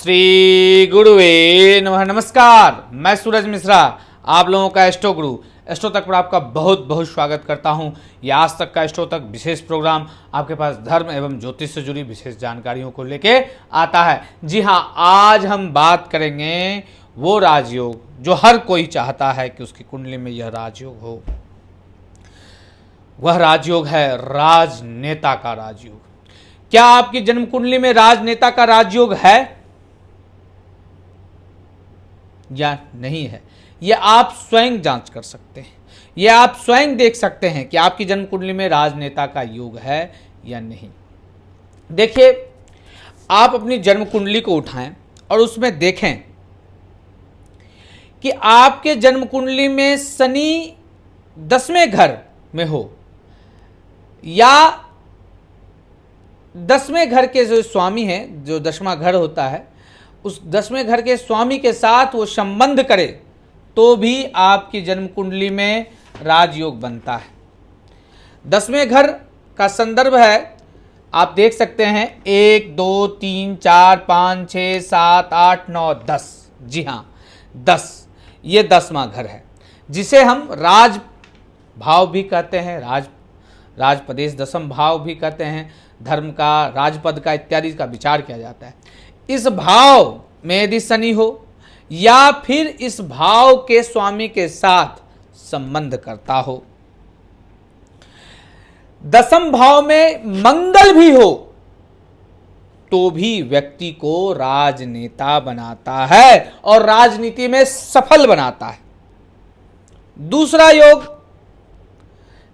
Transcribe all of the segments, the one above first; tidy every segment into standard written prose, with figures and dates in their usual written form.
श्री गुरुवे नमः। नमस्कार, मैं सूरज मिश्रा, आप लोगों का एस्ट्रो गुरु एस्ट्रो तक पर आपका बहुत बहुत स्वागत करता हूं। ये आज तक का एस्ट्रो तक विशेष प्रोग्राम आपके पास धर्म एवं ज्योतिष से जुड़ी विशेष जानकारियों को लेके आता है। जी हां, आज हम बात करेंगे वो राजयोग जो हर कोई चाहता है कि उसकी कुंडली में यह राजयोग हो। वह राजयोग है राजनेता का राजयोग। क्या आपकी जन्म कुंडली में राजनेता का राजयोग है या नहीं है? यह आप स्वयं जांच कर सकते हैं। यह आप स्वयं देख सकते हैं कि आपकी जन्म कुंडली में राजनेता का योग है या नहीं। देखिए, आप अपनी जन्म कुंडली को उठाएं और उसमें देखें कि आपके जन्म कुंडली में शनि 10वें घर में हो या 10वें घर के जो स्वामी हैं, जो 10वां घर होता है, उस 10वें घर के स्वामी के साथ वो संबंध करे तो भी आपकी जन्म कुंडली में राजयोग बनता है। 10वें घर का संदर्भ है, आप देख सकते हैं 1 2 3 4 5 6 7 8 9 10। जी हाँ, 10, ये 10वां घर है जिसे हम राज भाव भी कहते हैं, राजपदेश 10म भाव भी कहते हैं। धर्म का, राजपद का इत्यादि का विचार किया जाता है। इस भाव में यदि शनि हो या फिर इस भाव के स्वामी के साथ संबंध करता हो, 10म भाव में मंगल भी हो तो भी व्यक्ति को राजनेता बनाता है और राजनीति में सफल बनाता है। दूसरा योग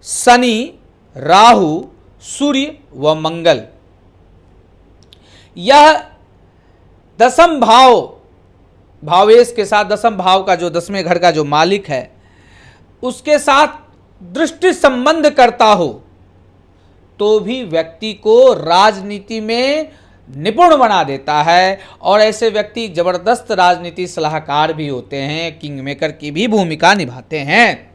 शनि, राहु, सूर्य व मंगल, यह 10म भाव, भावेश के साथ 10म भाव का जो 10वें घर का जो मालिक है उसके साथ दृष्टि संबंध करता हो तो भी व्यक्ति को राजनीति में निपुण बना देता है और ऐसे व्यक्ति जबरदस्त राजनीति सलाहकार भी होते हैं, किंग मेकर की भी भूमिका निभाते हैं।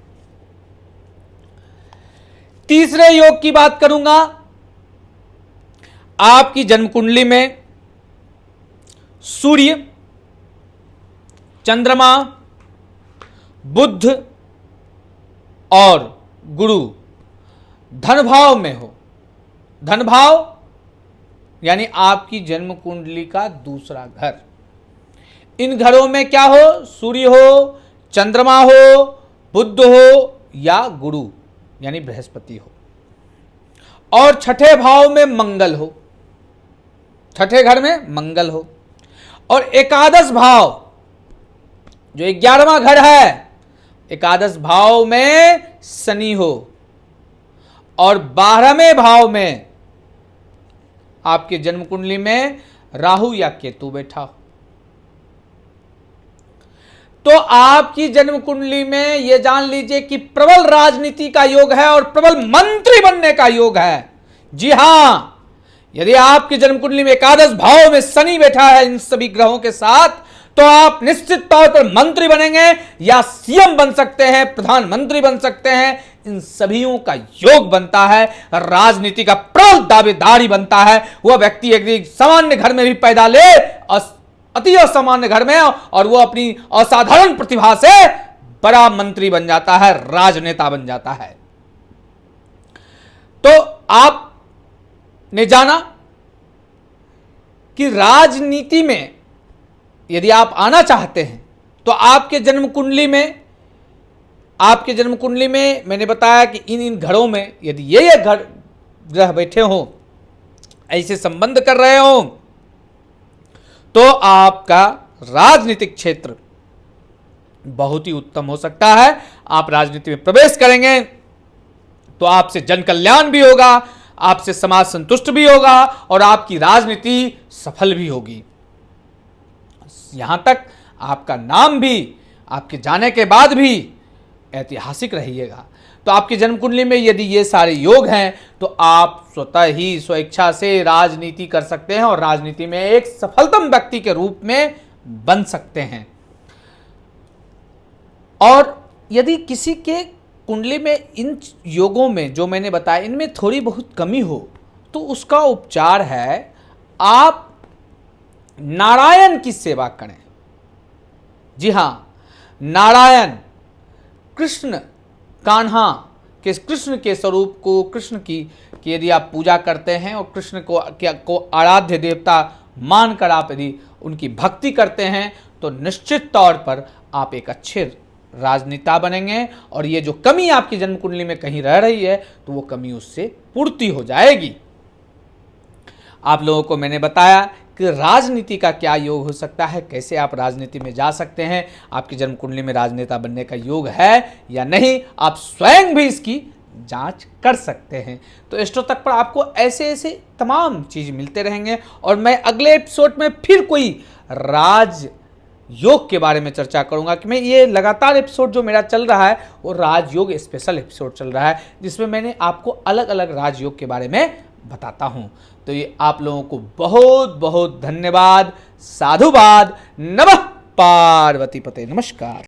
तीसरे योग की बात करूंगा। आपकी जन्म कुंडली में सूर्य, चंद्रमा, बुध और गुरु धन भाव में हो। धन भाव यानी आपकी जन्म कुंडली का दूसरा घर। इन घरों में क्या हो? सूर्य हो, चंद्रमा हो, बुध हो या गुरु यानी बृहस्पति हो और छठे भाव में मंगल हो। छठे घर में मंगल हो और एकादश भाव जो 11वां घर है, एकादश भाव में शनि हो और 12वें भाव में आपके जन्म कुंडली में राहु या केतु बैठा हो। तो आपकी जन्म कुंडली में यह जान लीजिए कि प्रबल राजनीति का योग है और प्रबल मंत्री बनने का योग है। जी हां, यदि आपकी जन्म कुंडली में एकादश भाव में शनि बैठा है इन सभी ग्रहों के साथ, तो आप निश्चित तौर पर मंत्री बनेंगे या सीएम बन सकते हैं, प्रधानमंत्री बन सकते हैं। इन सभीयों का योग बनता है, राजनीति का प्रबल दावेदारी बनता है। वह व्यक्ति एक सामान्य घर में भी पैदा ले, अति असामान्य घर में, और वो अपनी असाधारण प्रतिभा से बड़ा मंत्री बन जाता है, राजनेता बन जाता है। तो आपने जाना कि राजनीति में यदि आप आना चाहते हैं तो आपके जन्म कुंडली में मैंने बताया कि इन घरों में यदि ये घर ग्रह बैठे हो, ऐसे संबंध कर रहे हो, तो आपका राजनीतिक क्षेत्र बहुत ही उत्तम हो सकता है। आप राजनीति में प्रवेश करेंगे तो आपसे जन कल्याण भी होगा, आपसे समाज संतुष्ट भी होगा और आपकी राजनीति सफल भी होगी। यहां तक आपका नाम भी आपके जाने के बाद भी ऐतिहासिक रहिएगा। तो आपकी जन्म कुंडली में यदि ये सारे योग हैं तो आप स्वतः ही स्वेच्छा से राजनीति कर सकते हैं और राजनीति में एक सफलतम व्यक्ति के रूप में बन सकते हैं। और यदि किसी के कुंडली में इन योगों में जो मैंने बताया इनमें थोड़ी बहुत कमी हो तो उसका उपचार है, आप नारायण की सेवा करें। जी हाँ, नारायण कृष्ण, कान्हा के, कृष्ण के स्वरूप को, कृष्ण की यदि आप पूजा करते हैं और कृष्ण को आराध्य देवता मानकर आप यदि उनकी भक्ति करते हैं तो निश्चित तौर पर आप एक अच्छे राजनेता बनेंगे और ये जो कमी आपकी जन्म कुंडली में कहीं रह रही है तो वो कमी उससे पूर्ति हो जाएगी। आप लोगों को मैंने बताया कि राजनीति का क्या योग हो सकता है, कैसे आप राजनीति में जा सकते हैं, आपकी जन्म कुंडली में राजनेता बनने का योग है या नहीं, आप स्वयं भी इसकी जांच कर सकते हैं। तो एस्ट्रो तक पर आपको ऐसे ऐसे तमाम चीज मिलते रहेंगे और मैं अगले एपिसोड में फिर कोई राज योग के बारे में चर्चा करूंगा कि मैं ये लगातार एपिसोड जो मेरा चल रहा है वो राजयोग स्पेशल एपिसोड चल रहा है जिसमें मैंने आपको अलग अलग राजयोग के बारे में बताता हूं। तो ये आप लोगों को बहुत बहुत धन्यवाद, साधुवाद, नमः पार्वती पते, नमस्कार।